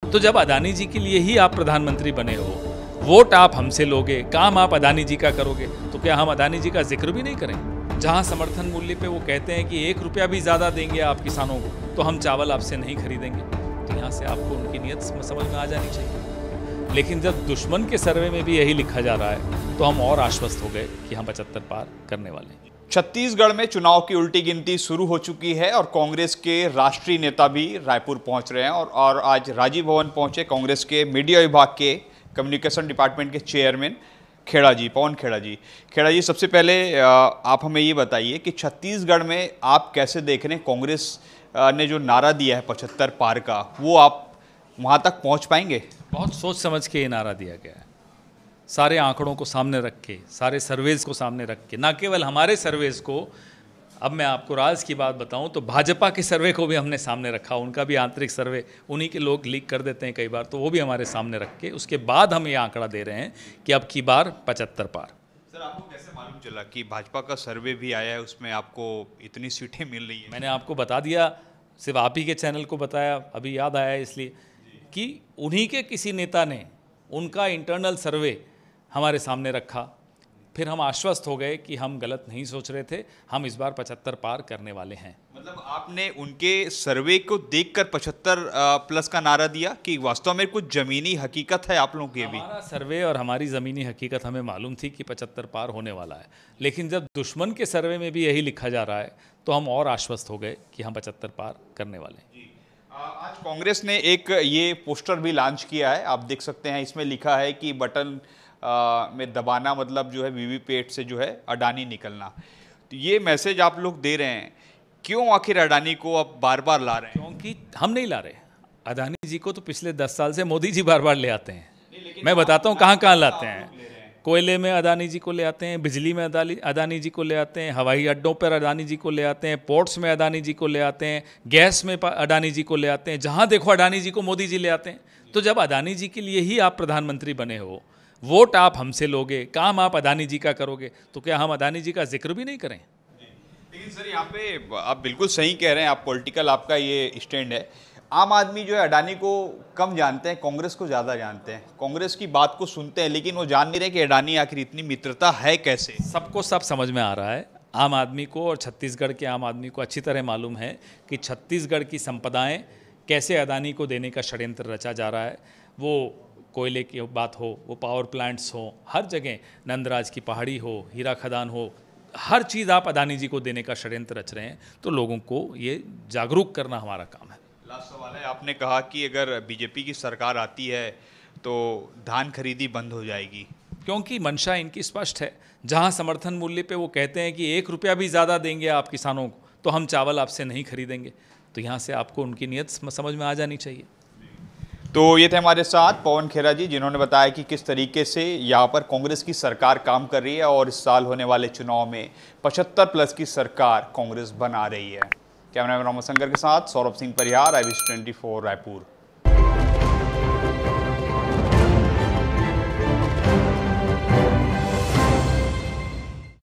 तो जब अदानी जी के लिए ही आप प्रधानमंत्री बने हो, वोट आप हमसे लोगे, काम आप अदानी जी का करोगे, तो क्या हम अदानी जी का जिक्र भी नहीं करें? जहां समर्थन मूल्य पे वो कहते हैं कि 1 रुपया भी ज़्यादा देंगे आप किसानों को तो हम चावल आपसे नहीं खरीदेंगे, तो यहाँ से आपको उनकी नीयत समझ में आ जानी चाहिए। लेकिन जब दुश्मन के सर्वे में भी यही लिखा जा रहा है तो हम और आश्वस्त हो गए कि हम 75 पार करने वाले हैं। छत्तीसगढ़ में चुनाव की उल्टी गिनती शुरू हो चुकी है और कांग्रेस के राष्ट्रीय नेता भी रायपुर पहुंच रहे हैं और आज राजीव भवन पहुंचे कांग्रेस के मीडिया विभाग के कम्युनिकेशन डिपार्टमेंट के चेयरमैन खेड़ा जी, पवन खेड़ा जी। खेड़ा जी, सबसे पहले आप हमें ये बताइए कि छत्तीसगढ़ में आप कैसे देख रहे हैं कांग्रेस ने जो नारा दिया है 75 पार का, वो आप वहाँ तक पहुँच पाएंगे? बहुत सोच समझ के ये नारा दिया गया है, सारे आंकड़ों को सामने रख के, सारे सर्वेज को सामने रख के, ना केवल हमारे सर्वेज को। अब मैं आपको राज की बात बताऊं तो भाजपा के सर्वे को भी हमने सामने रखा, उनका भी आंतरिक सर्वे उन्हीं के लोग लीक कर देते हैं कई बार, तो वो भी हमारे सामने रख के उसके बाद हम ये आंकड़ा दे रहे हैं कि अब की बार 75 पार। सर, आपको कैसे मालूम चला कि भाजपा का सर्वे भी आया है, उसमें आपको इतनी सीटें मिल रही है? मैंने आपको बता दिया, सिर्फ आप ही के चैनल को बताया, अभी याद आया इसलिए कि उन्हीं के किसी नेता ने उनका इंटरनल सर्वे हमारे सामने रखा, फिर हम आश्वस्त हो गए कि हम गलत नहीं सोच रहे थे, हम इस बार 75 पार करने वाले हैं। मतलब आपने उनके सर्वे को देखकर 75 प्लस का नारा दिया कि वास्तव में कुछ जमीनी हकीकत है आप लोगों की? भी हमारा सर्वे और हमारी ज़मीनी हकीकत हमें मालूम थी कि 75 पार होने वाला है, लेकिन जब दुश्मन के सर्वे में भी यही लिखा जा रहा है तो हम और आश्वस्त हो गए कि हम 75 पार करने वाले हैं। आज कांग्रेस ने एक ये पोस्टर भी लॉन्च किया है, आप देख सकते हैं। इसमें लिखा है कि बटन में दबाना मतलब जो है वीवीपैट से जो है अडानी निकलना। तो ये मैसेज आप लोग दे रहे हैं, क्यों आखिर अडानी को अब बार बार ला रहे हैं? क्योंकि हम नहीं ला रहे, अडानी जी को तो पिछले 10 साल से मोदी जी बार बार ले आते हैं। मैं बताता हूँ कहाँ कहाँ लाते हैं। कोयले में अडानी जी को ले आते हैं, बिजली में अडानी जी को ले आते हैं, हवाई अड्डों पर अडानी जी को ले आते हैं, पोर्ट्स में अडानी जी को ले आते हैं, गैस में अडानी जी को ले आते हैं, जहाँ देखो अडानी जी को मोदी जी ले आते हैं। तो जब अडानी जी के लिए ही आप प्रधानमंत्री बने हो, वोट आप हमसे लोगे, काम आप अडानी जी का करोगे, तो क्या हम अडानी जी का जिक्र भी नहीं करें? लेकिन सर, यहाँ पे आप बिल्कुल सही कह रहे हैं, आप पॉलिटिकल आपका ये स्टैंड है। आम आदमी जो है अडानी को कम जानते हैं, कांग्रेस को ज़्यादा जानते हैं, कांग्रेस की बात को सुनते हैं, लेकिन वो जान नहीं रहे कि अडानी आखिर इतनी मित्रता है कैसे। सबको सब समझ में आ रहा है, आम आदमी को और छत्तीसगढ़ के आम आदमी को अच्छी तरह मालूम है कि छत्तीसगढ़ की संपदाएं कैसे अडानी को देने का षड्यंत्र रचा जा रहा है। वो कोयले की बात हो, वो पावर प्लांट्स हो, हर जगह नंदराज की पहाड़ी हो, हीरा खदान हो, हर चीज़ आप अडानी जी को देने का षड्यंत्र रच रहे हैं। तो लोगों को ये जागरूक करना हमारा काम है। लास्ट सवाल है, आपने कहा कि अगर बीजेपी की सरकार आती है तो धान खरीदी बंद हो जाएगी, क्योंकि मंशा इनकी स्पष्ट है। जहां समर्थन मूल्य पे वो कहते हैं कि 1 रुपया भी ज़्यादा देंगे आप किसानों को तो हम चावल आपसे नहीं खरीदेंगे, तो यहाँ से आपको उनकी नीयत समझ में आ जानी चाहिए। तो ये थे हमारे साथ पवन खेड़ा जी, जिन्होंने बताया कि किस तरीके से यहाँ पर कांग्रेस की सरकार काम कर रही है और इस साल होने वाले चुनाव में 75 प्लस की सरकार कांग्रेस बना रही है। कैमरामैन राम शंकर के साथ सौरभ सिंह परिहार, IBC 24 रायपुर।